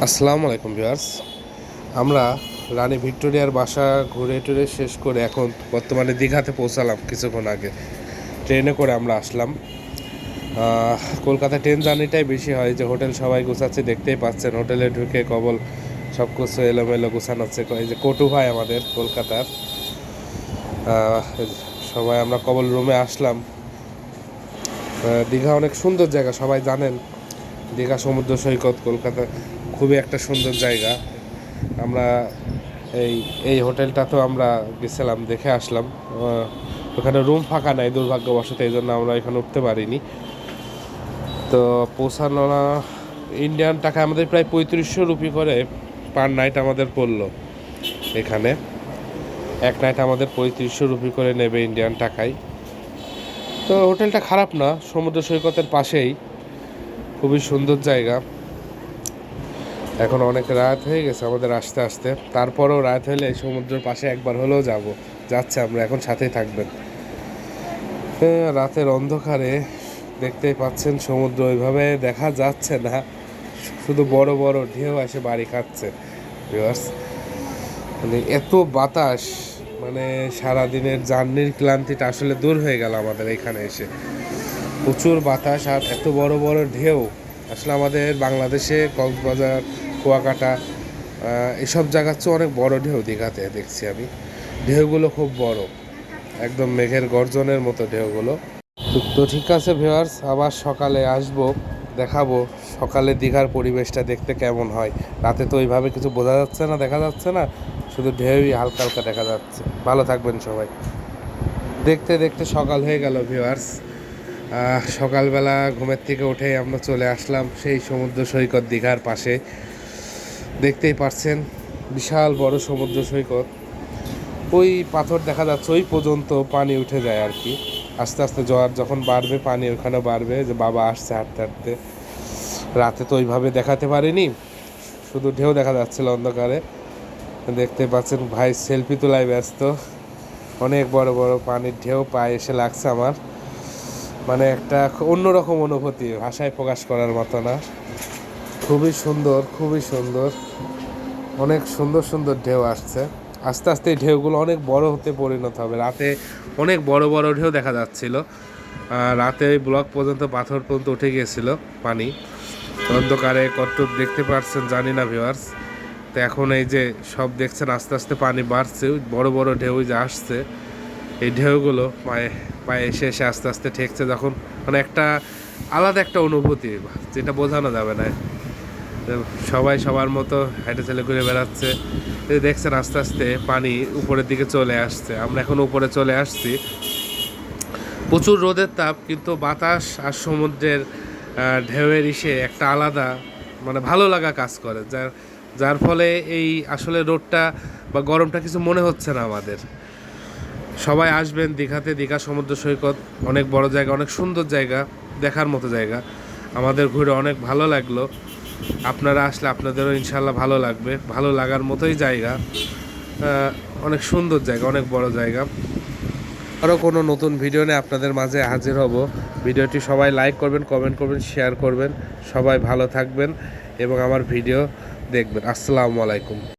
আসসালামু আলাইকুম ভিউয়ার্স। আমরা রানী ভিক্টোরিয়ার বাসা ঘুরে টুরে শেষ করে এখন বর্তমানে দীঘাতে পৌঁছালাম কিছুক্ষণ আগে। ট্রেনে করে আমরা আসলাম। কলকাতা ট্রেন জার্নিটাই বেশি হয়, যে হোটেল সবাই গোছাচ্ছে দেখতেই পাচ্ছেন। হোটেলে ঢুকে কবল সব কিছু এলোমেলো গোছানোচ্ছে। এই যে কটু ভাই আমাদের কলকাতার, সবাই আমরা কবল রুমে আসলাম। দীঘা অনেক সুন্দর জায়গা, সবাই জানেন। দীঘা সমুদ্র সৈকত কলকাতা খুবই একটা সুন্দর জায়গা। আমরা এই এই হোটেলটা তো আমরা গেছিলাম, দেখে আসলাম। ওখানে রুম ফাঁকা নাই দুর্ভাগ্যবশত, এই জন্য আমরা এখানে উঠতে পারিনি। তো পৌঁছানো না, ইন্ডিয়ান টাকা আমাদের প্রায় 3500 রুপি করে পার নাইট আমাদের পড়লো এখানে। এক নাইট আমাদের 3500 রুপি করে নেবে ইন্ডিয়ান টাকায়। তো হোটেলটা খারাপ না, সমুদ্র সৈকতের পাশেই, খুবই সুন্দর জায়গা। এখন অনেক রাত হয়ে গেছে আমাদের আসতে আসতে, তারপরেও রাত হলে সমুদ্রের পাশে একবার হলেও যাচ্ছে আমরা, এখন সাথেই থাকবেন। রাতের অন্ধকারে দেখতেই পাচ্ছেন সমুদ্র ওইভাবে দেখা যাচ্ছে না, শুধু বড় বড় ঢেউ এসে বাড়ি খাচ্ছে ভিউয়ার্স। মানে এত বাতাস, মানে সারাদিনের জার্নির ক্লান্তিটা আসলে দূর হয়ে গেল আমাদের এখানে এসে। প্রচুর বাতাস আর এত বড় বড় ঢেউ। আসলে আমাদের বাংলাদেশে কক্সবাজার, কুয়াকাটা এসব জায়গার চেয়ে অনেক বড় ঢেউ দীঘাতে দেখছি আমি। ঢেউগুলো খুব বড়, একদম মেঘের গর্জনের মতো ঢেউগুলো। তো ঠিক আছে ভিউয়ার্স, আবার সকালে আসবো, দেখাবো সকালে দীঘার পরিবেশটা দেখতে কেমন হয়। রাতে তো ওইভাবে কিছু বোঝা যাচ্ছে না, দেখা যাচ্ছে না, শুধু ঢেউই হালকা হালকা দেখা যাচ্ছে। ভালো থাকবেন সবাই। দেখতে দেখতে সকাল হয়ে গেল ভিউয়ার্স। সকালবেলা ঘুমের থেকে উঠে আমরা চলে আসলাম সেই সমুদ্র সৈকত দীঘার পাশে। দেখতেই পাচ্ছেন বিশাল বড় সমুদ্র সৈকত। ওই পাথর দেখা যাচ্ছে, ওই পর্যন্ত পানি উঠে যায় আর কি। আস্তে আস্তে জোয়ার যখন বাড়বে পানি ওখানে বাড়বে। যে বাবা আসছে হাঁটতে হাঁটতে। রাতে তো ওইভাবে দেখাতে পারিনি, শুধু ঢেউ দেখা যাচ্ছিল অন্ধকারে। দেখতে পাচ্ছেন ভাই সেলফি তোলায় ব্যস্ত। অনেক বড় বড় পানির ঢেউ পায়ে এসে লাগছে আমার। মানে একটা অন্যরকম অনুভূতি, ভাষায় প্রকাশ করার মতো না। খুবই সুন্দর, খুবই সুন্দর। অনেক সুন্দর সুন্দর ঢেউ আসছে। আস্তে আস্তে এই ঢেউগুলো অনেক বড় হতে পরিণত হবে। রাতে অনেক বড় বড় ঢেউ দেখা যাচ্ছিল। রাতে ওই ব্লক পর্যন্ত, পাথর পর্যন্ত উঠে গিয়েছিল পানি। অন্ধকারে কত দেখতে পাচ্ছেন জানি না ভিউয়ার্স। তো এখন এই যে সব দেখছেন আস্তে আস্তে পানি বাড়ছে, বড় বড় ঢেউ যে আসছে। এই ঢেউগুলো পায়ে পায়ে এসে এসে আস্তে আস্তে ঠেকছে যখন, মানে একটা আলাদা একটা অনুভূতি, যেটা বোঝানো যাবে না। সবাই সবার মতো হাইটে ছেলে ঘুরে বেড়াচ্ছে। দেখছেন আস্তে আস্তে পানি উপরের দিকে চলে আসছে। আমরা এখন উপরে চলে আসছি। প্রচুর রোদের তাপ, কিন্তু বাতাস আর সমুদ্রের ঢেউয়ের ইসে একটা আলাদা, মানে ভালো লাগা কাজ করে, যার যার ফলে এই আসলে রোদটা বা গরমটা কিছু মনে হচ্ছে না আমাদের। সবাই আসবেন দীঘাতে। দীঘা সমুদ্র সৈকত অনেক বড় জায়গা, অনেক সুন্দর জায়গা, দেখার মতো জায়গা। আমাদের ঘুরে অনেক ভালো লাগলো। আপনারা আসলে আপনাদেরও ইনশাল্লাহ ভালো লাগবে, ভালো লাগার মতোই জায়গা। অনেক সুন্দর জায়গা, অনেক বড় জায়গা। আরও কোনো নতুন ভিডিও নিয়ে আপনাদের মাঝে হাজির হব। ভিডিওটি সবাই লাইক করবেন, কমেন্ট করবেন, শেয়ার করবেন। সবাই ভালো থাকবেন এবং আমার ভিডিও দেখবেন। আসসালামু আলাইকুম।